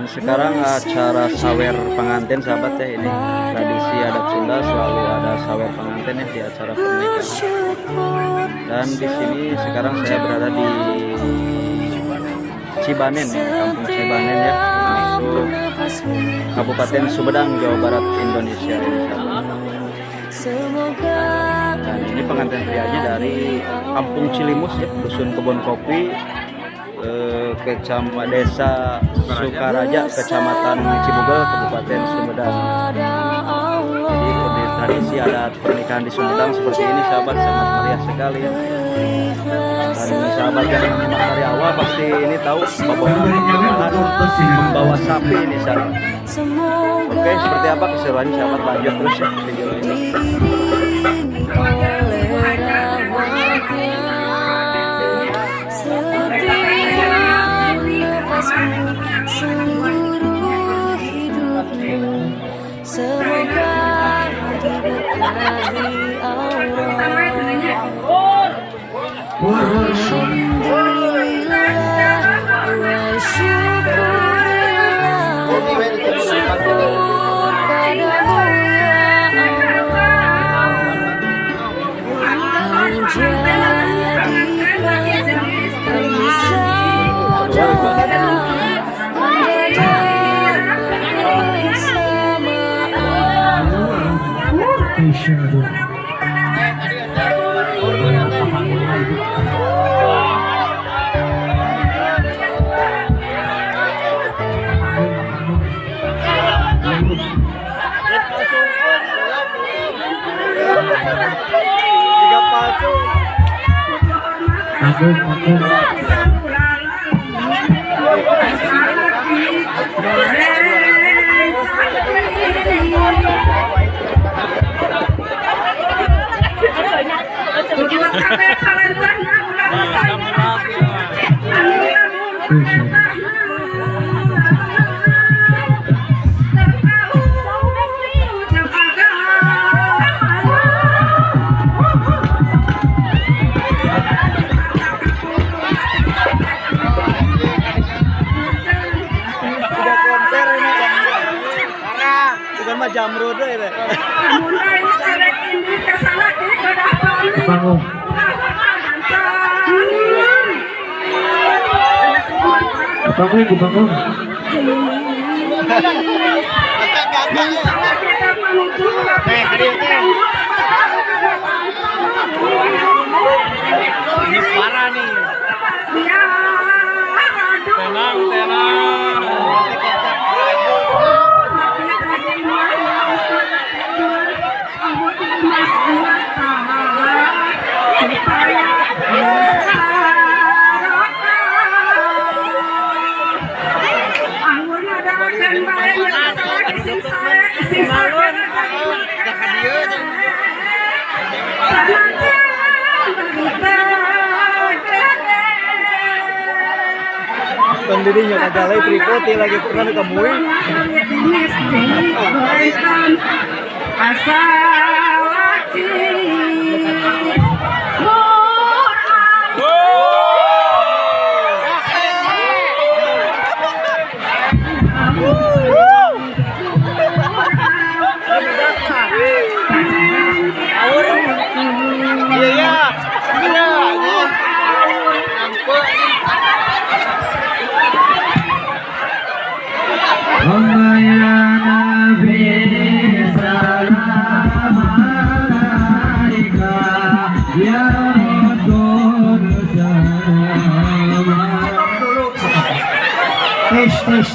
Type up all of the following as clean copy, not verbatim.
Dan sekarang acara sawer pengantin sahabat ya, ini tradisi adat Sunda selalu ada sawer pengantin ya di acara pernikahan. Dan di sini sekarang saya berada di Cibanen ya, kampung Cibanen ya, masuk Kabupaten Sumedang, Jawa Barat, Indonesia ini sahabat. Dan ini pengantin prianya dari Kampung Cilimus ya, Dusun Kebon Kopi, Desa Sukaraja, Kecamatan Cibubel, Kabupaten Sumedang. Jadi tradisi adat pernikahan di Sumedang seperti ini sahabat, sangat meriah sekali ya. Dan sahabat yang menyimak dari awal pasti ini tahu bahwa membawa sapi ini sahabat. Oke, seperti apa keseruannya sahabat, lanjut terus ya video ini. Seluruh hidupmu semoga diberkahi Allah. Alhamdulillah wa syukurillah, syukur padamu ya Allah. Tiga palsu. Bukan mah jamrud deh deh. Bangun. Bangun. Ini parah nih. Tenang. Pendirinya kagak lagi trikoti lagi pernah ditemui.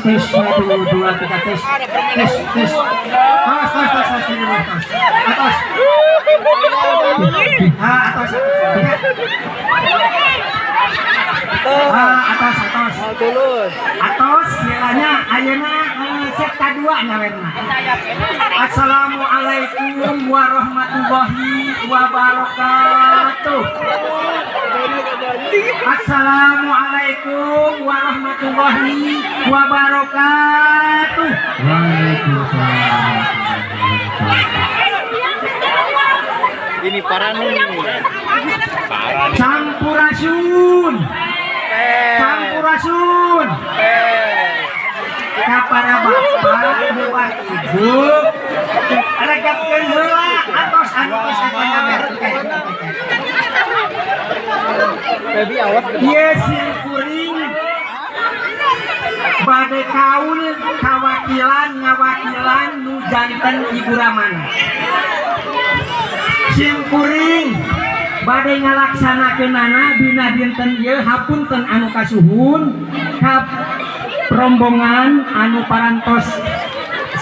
Tes 1, 2, 3 tes. Atas ini atas. Atas. Tulus. Atas silanya ayeuna set kadua nyawerna. Assalamualaikum warahmatullahi wabarakatuh. Assalamualaikum warahmatullahi wabarakatuh. Waalaikumsalam. Ini parah nih. Sampurasun. kepada bapak buat ibu regapkeun heula atos anu sakanyawer Baby awas. ieu simkuring bade kaul kawakilan ngawakilan nu janten ibu ramana simkuring bade ngalaksanakeunana dina dinten ieu hapunten anu kasuhun ka rombongan anu parantos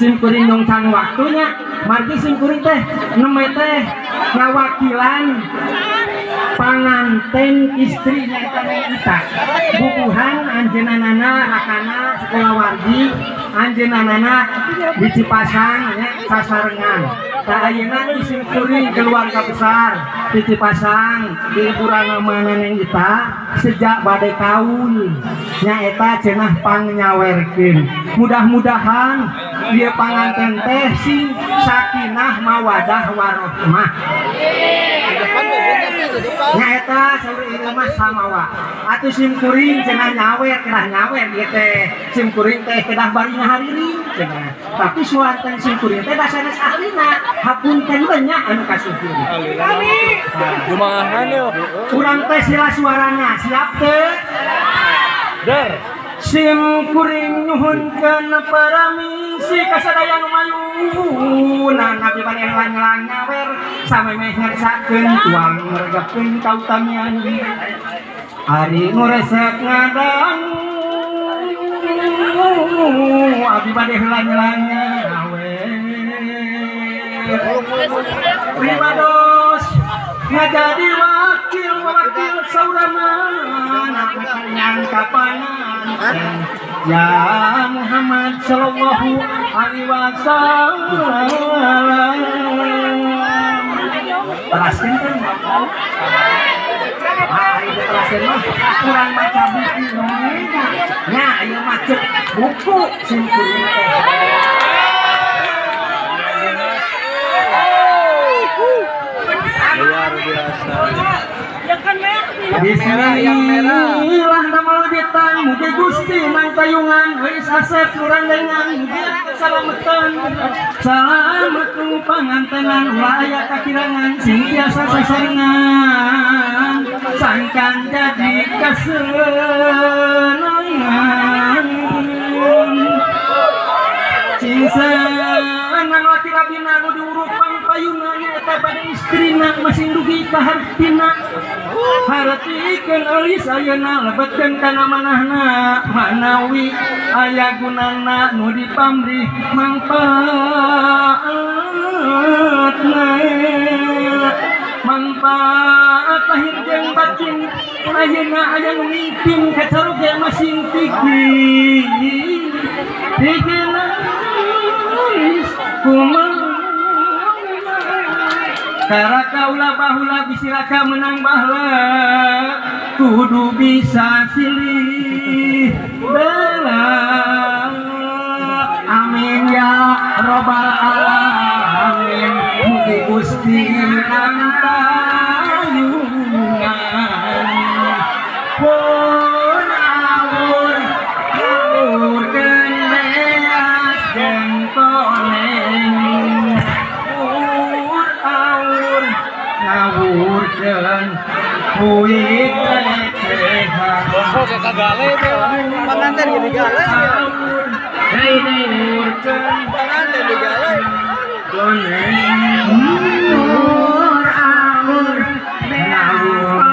simkuring nyongcang waktunya margi simkuring teh neme teh ngawakilan panganten istrinya kita bubuhan anjeunana rakana sekolah wargi anjeunana di Cipasang ya sasarengan tah ayeuna di simkuring keluarga besar di Cipasang di Purana Mananeng kita sejak bade kaul nyaeta cenah pangnyawerkeun mudah-mudahan ieu panganten teh sing sakinah mawadah warahmah nyaeta seluruh rumah samawa atuh simkuring cenah nyawer kedah nyawer ieu teh simkuring teh kedah bari ngahariri cenah tapi suanten simkuring teh dasana sahlina hapunten banyak anu kasuhun Kumaha yo? urang teh sila suarana siap teu Der. simkuring nyuhunkeun paramisi kasadaya nu mayuna nabi panelang nyawer samemeh ngersakeun tuang ngregepkeun kautamian ari nu resep ngadangu abdi bade heula nyawer pribados ngajadi wakil saudara yang kapanan ya Muhammad sallallahu alaihi wasallam teraskeun kan itu teraskeun mah kurang maca buku nya aya macet buku simkuring teh Luar biasa. Bismillah damal bitan mugi Gusti mangkayungan geus asep nurandengan mugi salametan salamet nu pangantenan ulah aya kakirangan sing biasa sasarengan sangkan jadi kasenangan sing senang laki rabina nu diurupang payungan eta bade istrina masing dugi ka hartina hartikeun eulis ayeuna lebetkeun kana manahna manawi aya gunana nu dipamrih mangpaatna manfaat lahir jeung batin ayeuna aya nu mimpin ka caroge masing pikir digeus kumaha karaka ulah bahulah bisiraka menang bahla kudu bisa silih bela amin ya robbal alamin mugi Gusti nantayungan pun awur awur kendeas jeung koneng ngawurkeun puik recehan Bongko ke kagale teh. Panganten gini gale. ngawurkeun Panganten di gale. koneng awur awur ngawur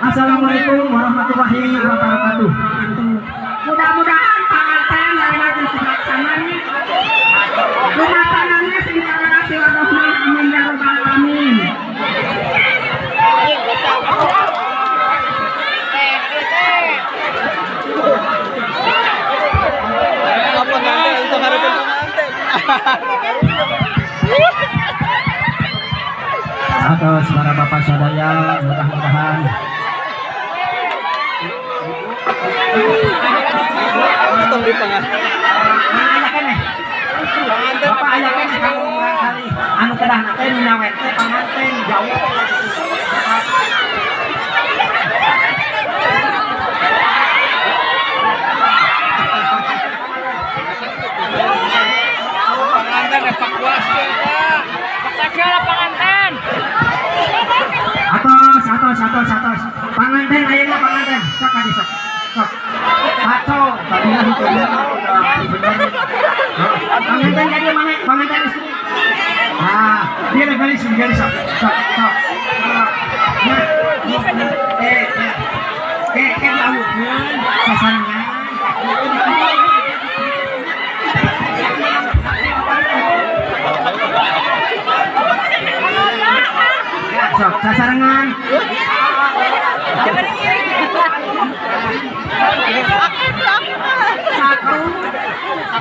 Assalamualaikum warahmatullahi wabarakatuh. Mudah-mudahan pengantin dari majelis laksananya rumah tangannya sehingga nasi wadohna amin ya rabbal alamin. Apa nanti itu harapin panganten. Atas para bapak sadaya mudah-mudahan Tong di panganten. ayakan nih bapak ayakan kamu kali kedah teh nyawet teh panganten jauh. Pengantin evakuasi kita. Evakuasi lah pengantin. Atos. Panganten ayeuna panganten. Sok kadi sok. Aco, tadi itu dia bener. Panganten jadi mana? Panganten istri. Ah, dia lagi sendiri sok. Jauh. Sasannya. Sok sasarangan. Satu.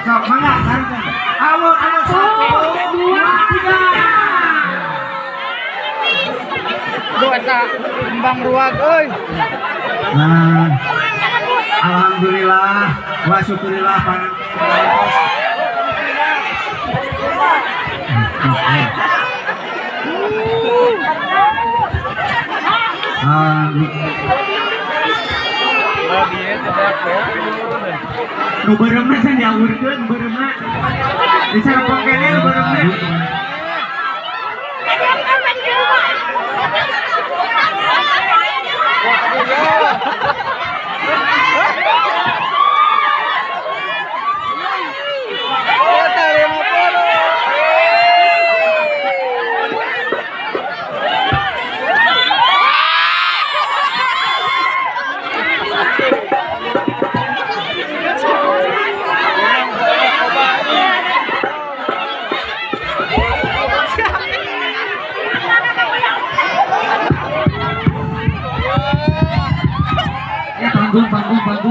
Sok mangga sarangan. Awal 1, 2, 3. Duh eta kembang ruag euy. Nah, alhamdulillah wa syukurillah pangan. Nu beuremna can diaurkeun beuremna. Disarapok kene nu beuremna.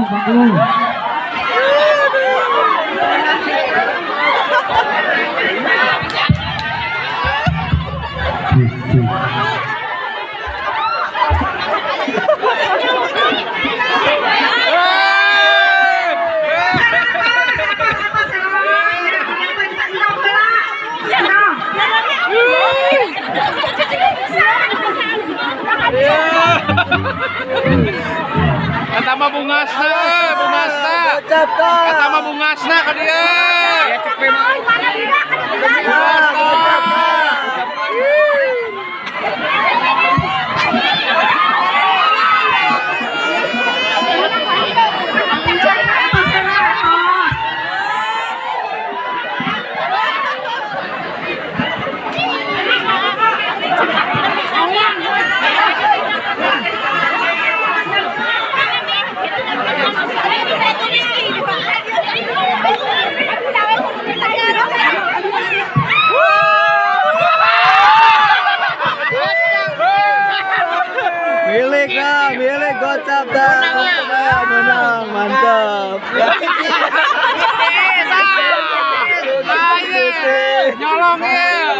Panggung. Kata mah bungasna. Kata mah bungasna ka dia. Ya cepe mah. Milik gocap dah. Menang, mantap. Nyolong ya.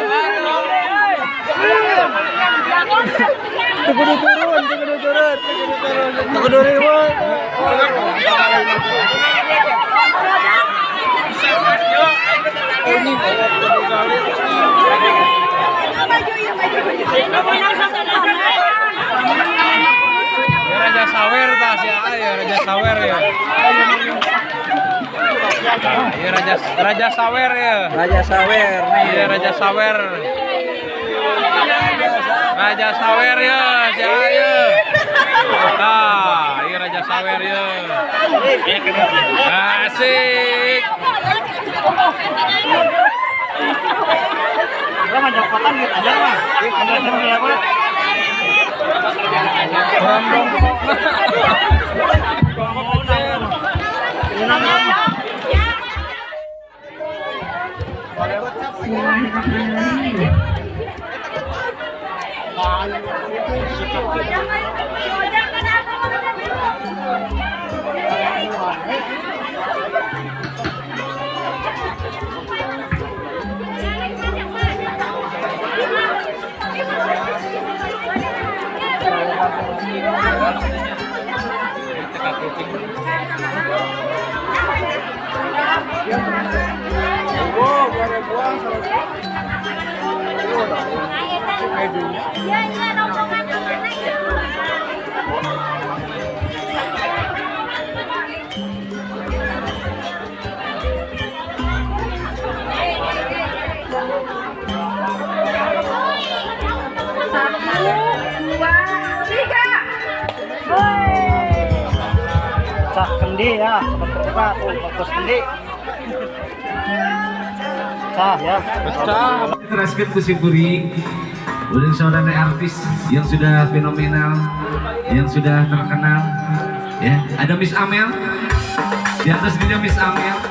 Tunggu turun. Raja Sawer tas ya, Raja Sawer ya. Iya Raja Sawer ya. Raja Sawer nih. Iya Raja Sawer. Raja Sawer ya, siapa ya? Nah, iya Raja Sawer ya. Asik. Lah mah jokotan gitu aja mah. Satu, dua, tiga. Cak kendi ya, sebentar tuh fokus kendi. Cah ya. Teraskan Kusipuri, udah saudara artis yang sudah fenomenal, yang sudah terkenal. Ya, ada Miss Amel. Di atas dia Miss Amel.